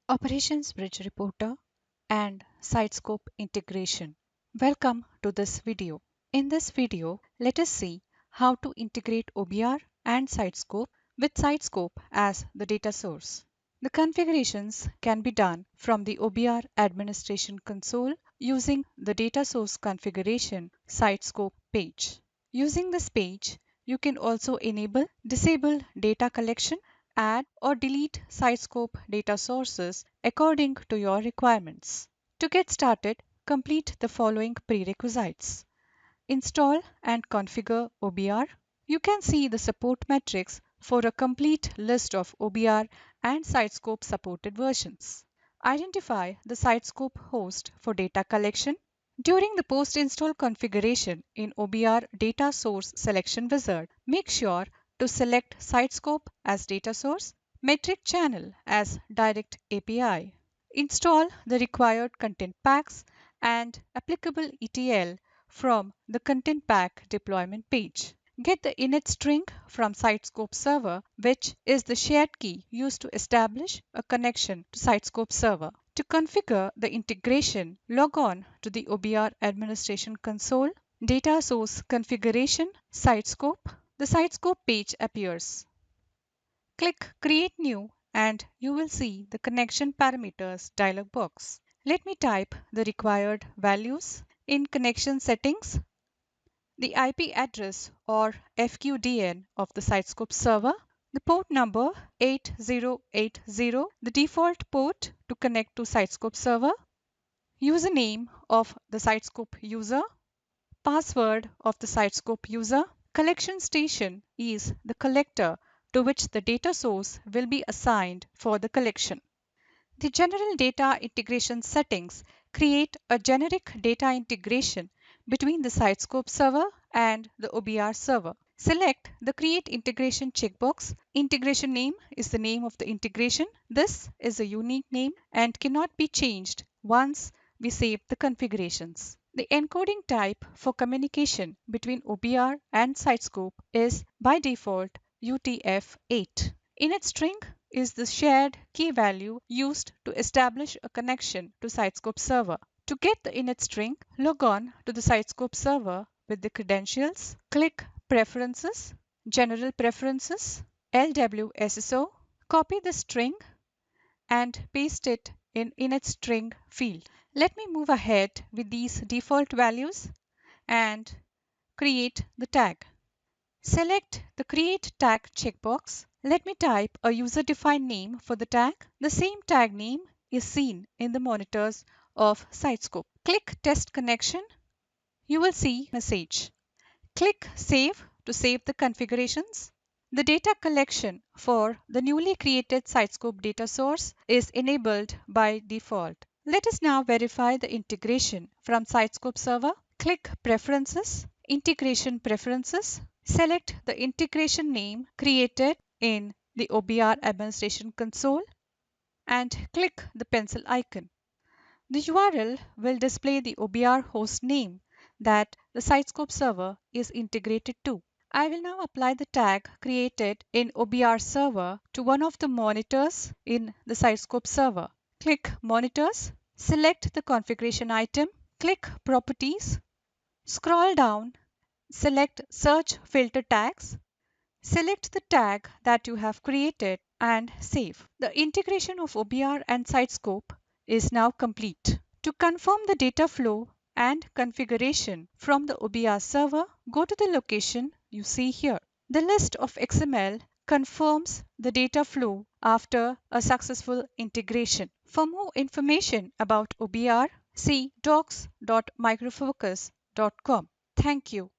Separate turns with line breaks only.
Operations Bridge Reporter, and SiteScope integration. Welcome to this video. In this video, let us see how to integrate OBR and SiteScope with SiteScope as the data source. The configurations can be done from the OBR administration console using the data source configuration SiteScope page. Using this page, you can also enable, disable data collection, add or delete SiteScope data sources according to your requirements. To get started, complete the following prerequisites. Install and configure OBR. You can see the support metrics for a complete list of OBR and SiteScope supported versions. Identify the SiteScope host for data collection. During the post-install configuration in OBR Data Source Selection Wizard, make sure to select SiteScope as data source, metric channel as direct API. Install the required content packs and applicable ETL from the content pack deployment page. Get the init string from SiteScope server, which is the shared key used to establish a connection to SiteScope server. To configure the integration, log on to the OBR administration console, data source configuration, SiteScope. The SiteScope page appears. Click Create New and you will see the connection parameters dialog box. Let me type the required values. In connection settings, the IP address or FQDN of the SiteScope server, the port number 8080, the default port to connect to SiteScope server, username of the SiteScope user, password of the SiteScope user. Collection station is the collector to which the data source will be assigned for the collection. The general data integration settings create a generic data integration between the SiteScope server and the OBR server. Select the Create Integration checkbox. Integration name is the name of the integration. This is a unique name and cannot be changed once we save the configurations. The encoding type for communication between OBR and SiteScope is by default UTF-8. Init string is the shared key value used to establish a connection to SiteScope server. To get the init string, log on to the SiteScope server with the credentials. Click Preferences, General Preferences, LWSSO. Copy the string and paste it in init string field. Let me move ahead with these default values and create the tag. Select the Create Tag checkbox. Let me type a user-defined name for the tag. The same tag name is seen in the monitors of SiteScope. Click Test Connection. You will see a message. Click Save to save the configurations. The data collection for the newly created SiteScope data source is enabled by default. Let us now verify the integration from SiteScope server. Click Preferences, Integration Preferences. Select the integration name created in the OBR administration console and click the pencil icon. The URL will display the OBR host name that the SiteScope server is integrated to. I will now apply the tag created in OBR server to one of the monitors in the SiteScope server. Click Monitors, select the configuration item, click Properties, scroll down, select Search Filter Tags, select the tag that you have created and save. The integration of OBR and SiteScope is now complete. To confirm the data flow and configuration from the OBR server, go to the location you see here. The list of XML confirms the data flow after a successful integration. For more information about OBR, see docs.microfocus.com. Thank you.